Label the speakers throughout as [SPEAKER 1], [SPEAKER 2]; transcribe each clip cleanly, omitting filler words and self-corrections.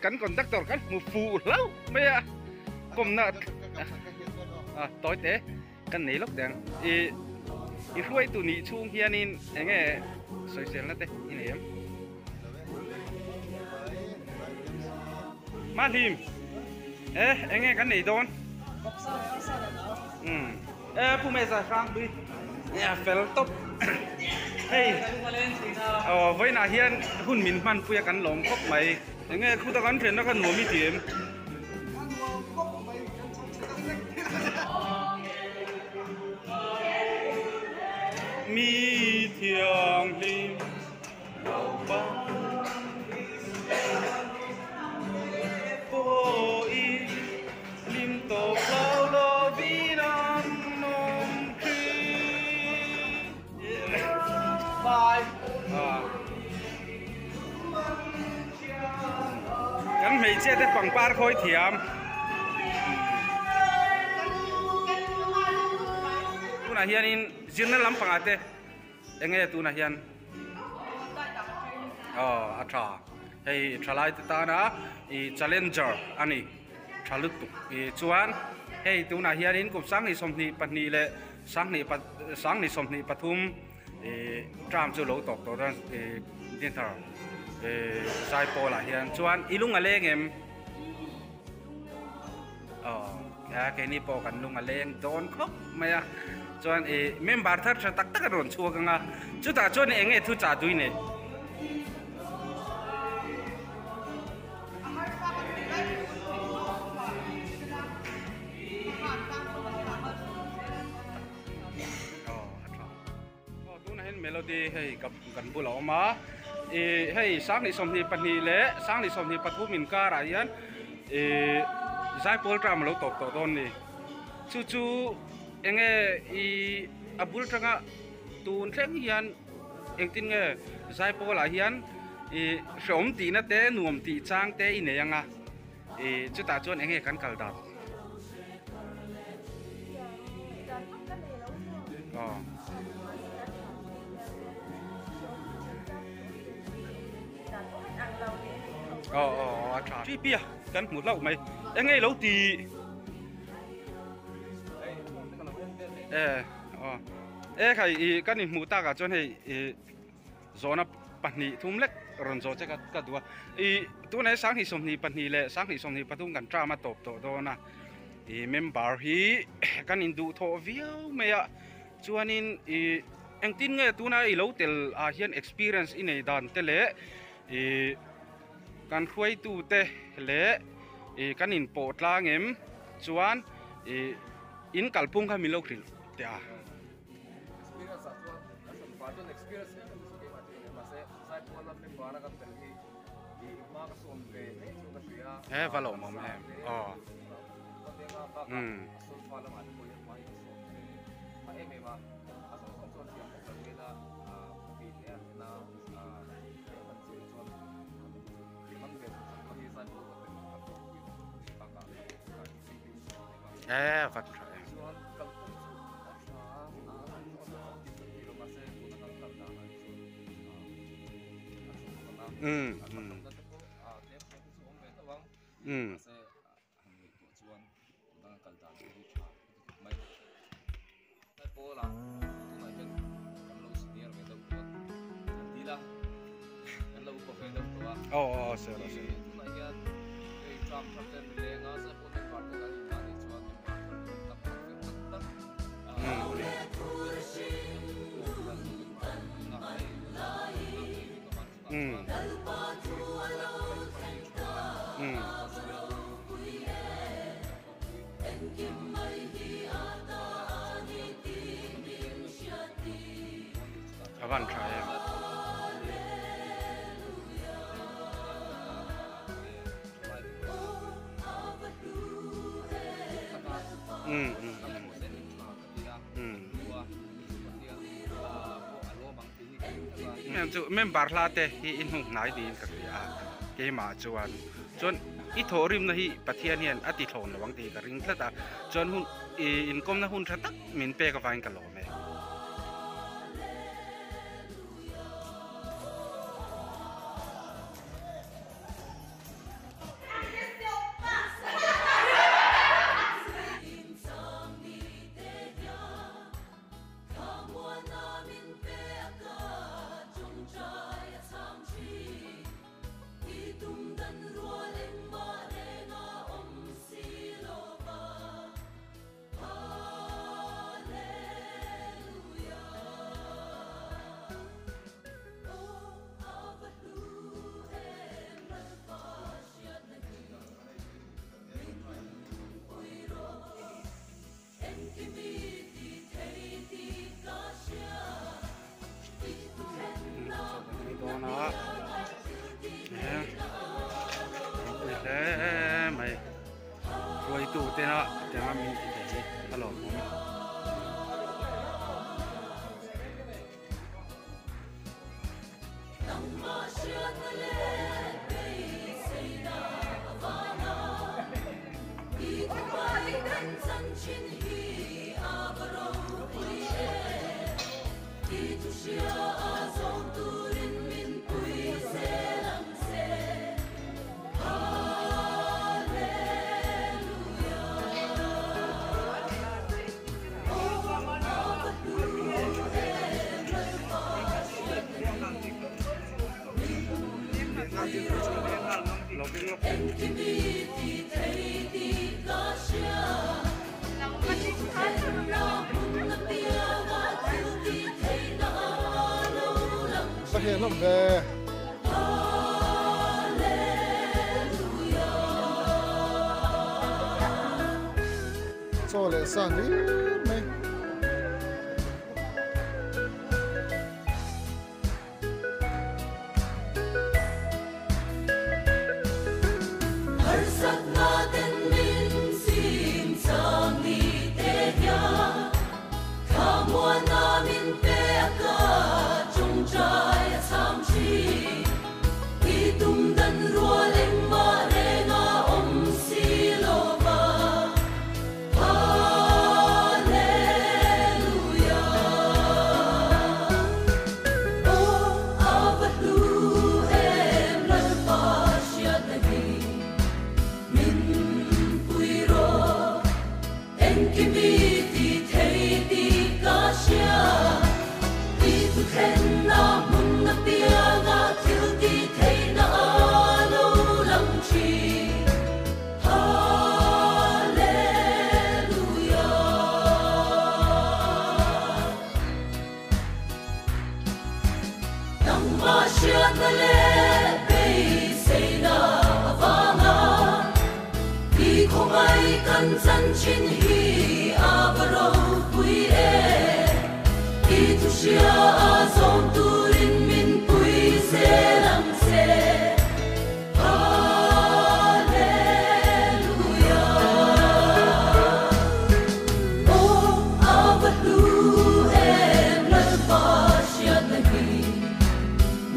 [SPEAKER 1] kan conductor kan mu fu lau me ya kom na tối té kan nei lok dang i ruai tu ni chung hianin enge soi sel na te in em ma lim enge kan nei don pu me za rang bi ya fel top hey với na hian hun min man puya kan lom khop mai enge khu ta kan thlen na kan no mi tiem mi thiang lim đầu ba po y lim to lao lo vi nam mong khi bye kan mei che te pang par khoi thiam tu na hian in jinna lam pangate enge tu na hian atra hei thalai ta na I challenger ani thalut tu chuan hei tu na hian in kup sang ni somni patni le sang ni somni pathum tram chu lo tok to ran din thar sai po la hian chuan ilung aleng em cái ni po kan lung aleng don khop maya chuan member thar tak tak ron chuanga chu ta chuan enge thu cha dui ne melody hey kan bula ma hey sang ni somni pani le sang ni somni pathu min ka ra yan zai pol tram lo tok to don ni chu enge abul tanga tun thleng hian engtin nge zai pol a hian som ti na te nuam ti chang te ine anga chu ta chon enge kan kal da truy bia kan một lâu mày em nghe lâu thì cái này mua ta cả cho này gió nó bật nị thum lek rồi gió chắc cả đua tu này sáng thì xong thì bật nị lệ sáng thì xong thì bắt tung gần tra mà tổ đó na member hi kan in du thọ viau mày ạ cho nên anh tin nghe tu này lâu tel hiền experience in này đàn tel lệ kan khuai tu te le kan in po tlang em chuan in kalpung kha milo khril te a valo mom em vật Avan try member la te hi in hung nai din ka ria ke ma chuan chon I thorim na hi pathian hian ati thon lawang ti ka ring thlata chon hun in kom na hun thatak min pe ka vain ka lo me na tema min ti te hello
[SPEAKER 2] Phát hiện lắm về cho lệ sản đi mày
[SPEAKER 3] chân chín hi avaro pui e i tu sia azon turin min pui se lam se hallelujah o avatu em la pasia nahi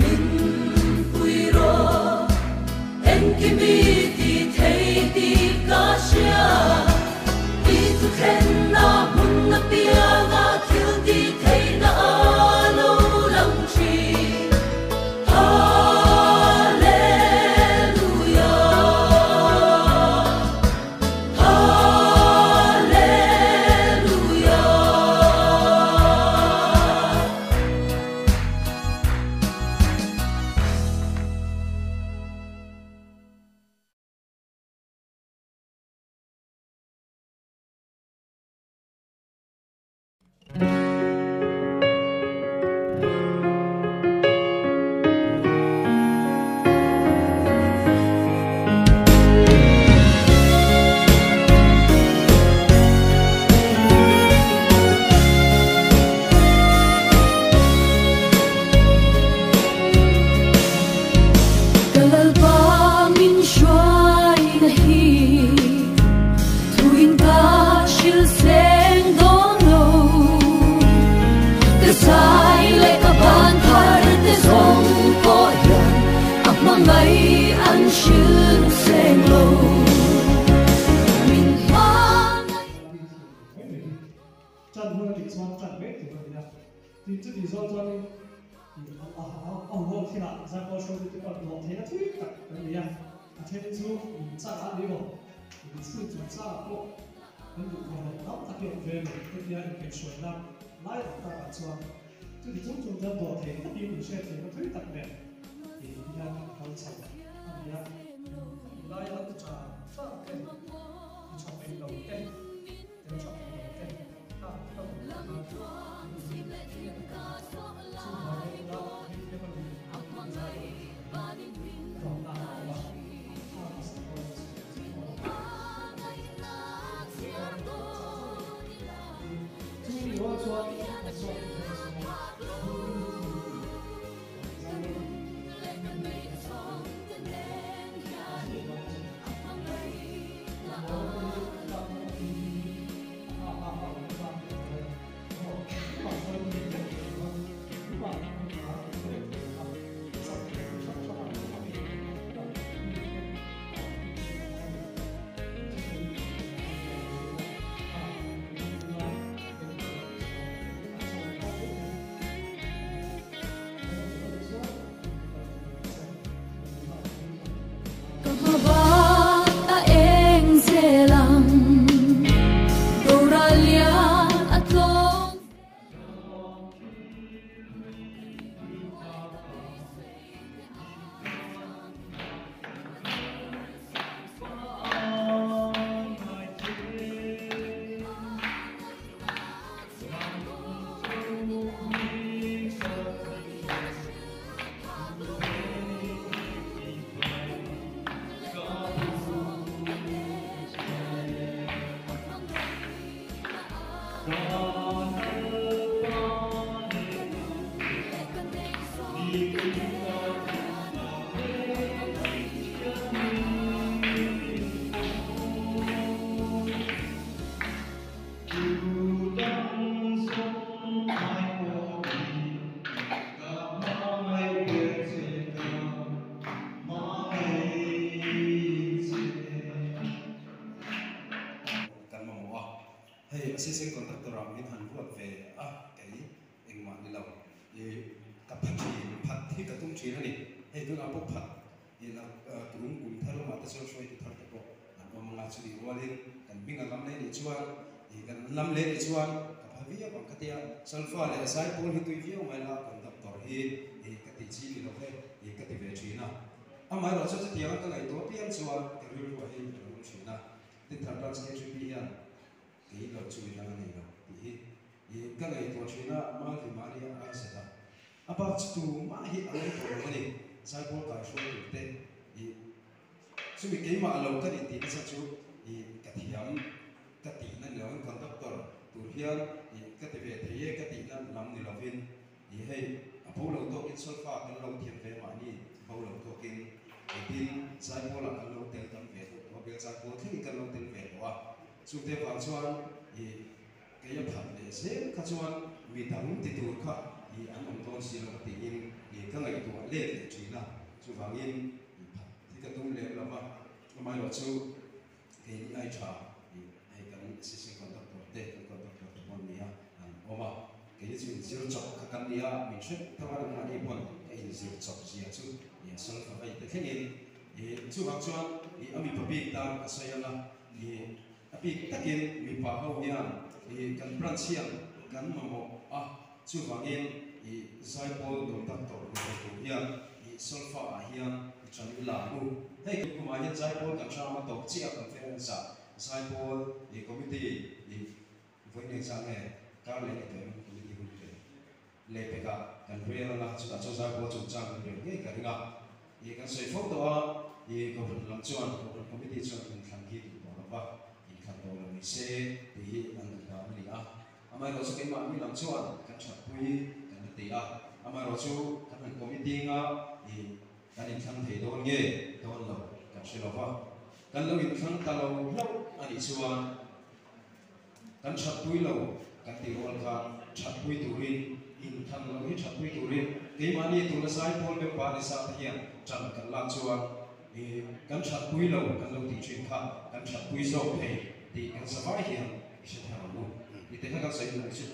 [SPEAKER 3] min pui ro en kimi ti thei ti ka sia khen na mun na pia ga thil ti thei na lo lam chi hallelujah hallelujah
[SPEAKER 4] chân hơi bị xoan chân bếp thì vậy nha thì chứ thì do cho nên ông hôm khi nào ra coi show thì còn lộ thế nó thích cả cái gì nha thế nên chú xa xa đi bộ thì sư chúng xa bộ nên được còn nó tác dụng về mình cái gì anh cái chuẩn năm lái được ta bạn xoan chứ thì chúng ta lộ thế nó đi cùng xe thì nó thích đặc biệt thì nha không sao anh nha lái nó trả phát cái cho mình đầu tiên để cho mình đầu tiên
[SPEAKER 1] assistant contractor ram in han huat ve a cái eng ma ni lo e ka phat hi ka tum chi hani he du na pok phat e la tum kum tharo ma ta so shoi ti thar ta ko an ma nga chu di walin kan binga lam le ni chuan e kan lam le ni chuan ka pha vi bang ka tia sulfa le sai pol hi tu vi o mai la contractor hi e ka ti chi ni lo he e ka ti ve chi na amai ro cha tia ka ngai to pian chuan ka ru ru hi ru chi na tin thar ta chi chu pi yan cái lo chui ra này rồi thì cái này tôi chui na mà thì mà đi ăn sẽ ta apa tu mà hi ăn cái đồ này sai bộ cả số thực tế thì suy nghĩ cái mà lâu cái thì nó sẽ chú thì cái thiam cái tỷ nó là một contractor tu hiền thì cái tỷ về thì cái tỷ nó làm người làm viên thì hay bao lâu tôi in sulfa cái lâu thiam về mà đi bao lâu tôi kinh thì tin sai bộ là cái lâu tiền tâm về tôi bây giờ tôi thấy cái lâu tiền về đó chúng ta vào chuan thì cái nhập thẳng để xem các chuan vì tặng thì tôi khá thì anh ông tôi xin là tình in thì các ngày tuổi lên để chỉ là chúng vào in thì cái tung lên là mà mai đó chú cái ai trả thì ai cần assistant contractor để contractor bọn mình anh ôm cái gì zero chọc các căn nhà mình sẽ thao ra ngoài đi bọn cái zero chọc gì chú thì xong phải vậy thế này thì chú vào chuan thì anh mình phải biết ta cái sao là thì api takin mi pa ho hian I kan branch hian kan mamo chu wangin I zaipol contractor ko hian I sulfa a hian chan la nu hei ku ma hian zaipol kan chama tok chia conference zaipol I committee I voine change ka le ke committee hu le pe ka kan real la chu cha zaipol chu chang le nge ka ringa I kan sei fo to I ko lam chuan ko committee chuan kan thang ki to ba Kalau mình sẽ thì anh đã đi amai rồi cái mà mình làm chuan cái chặt quy cái tí amai rồi chú cái mình committee thì cái định thằng thì đồn nghe đồn lâu cái sẽ lâu vào cái lâu định thằng ta lâu lâu anh đi chuan cái chặt quy lâu cái tí đồn cái chặt quy turin in thằng lâu cái chặt quy turin cái mà đi tu là sai phone bên bạn đi sao thì hiện chẳng cái làm chuan thì cái chặt quy lâu cái lâu thì chuyện khác cái chặt quy sâu thì cái sao phải hiện sẽ theo luôn thì thế các sẽ được chứ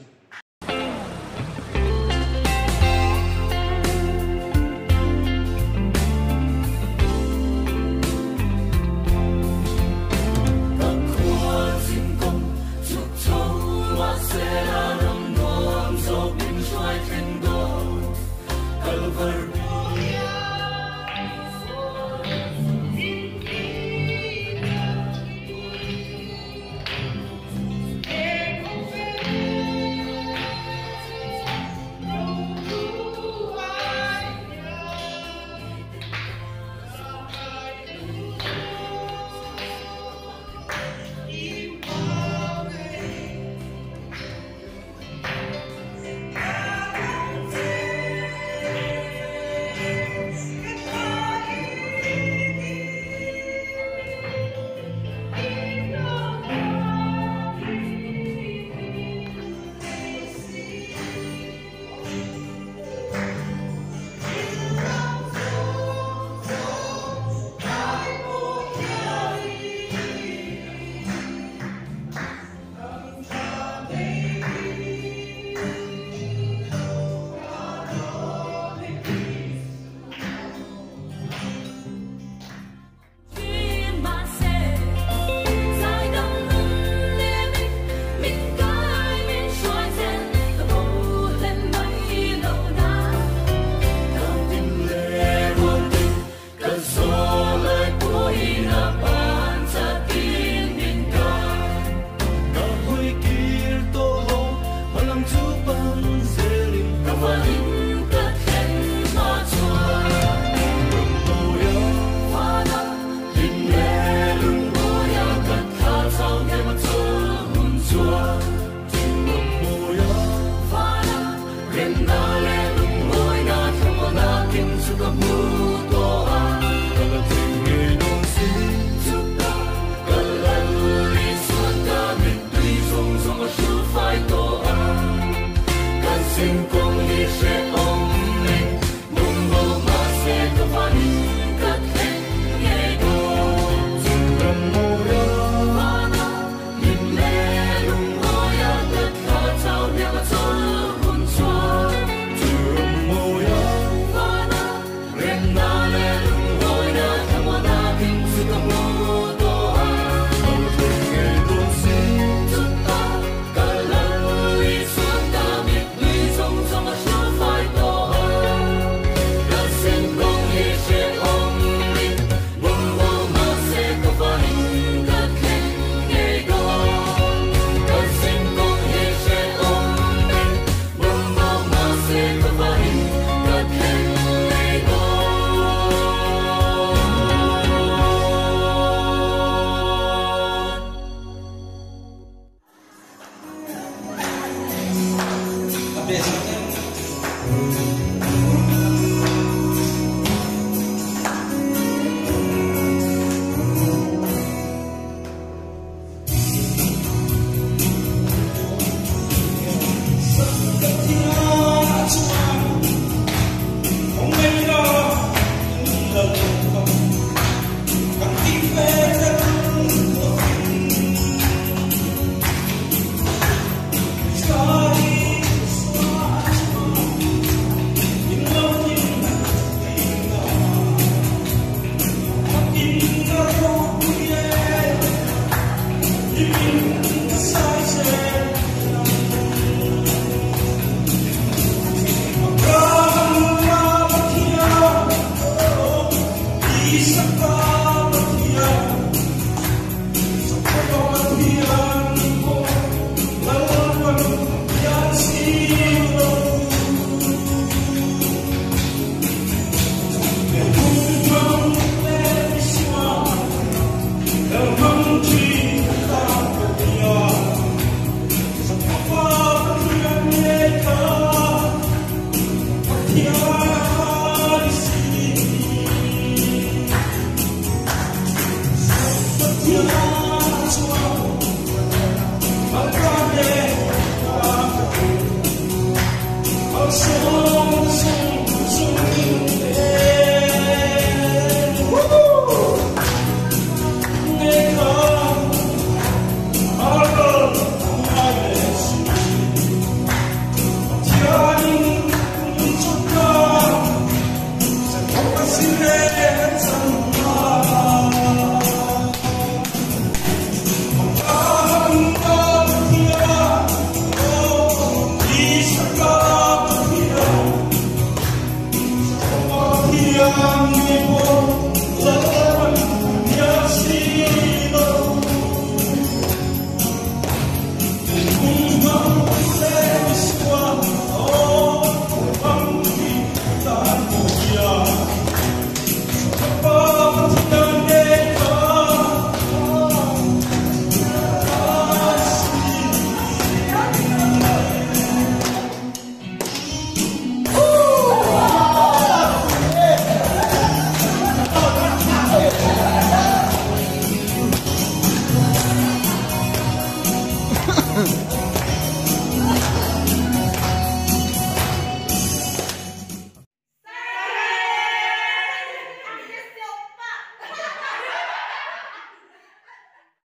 [SPEAKER 5] Here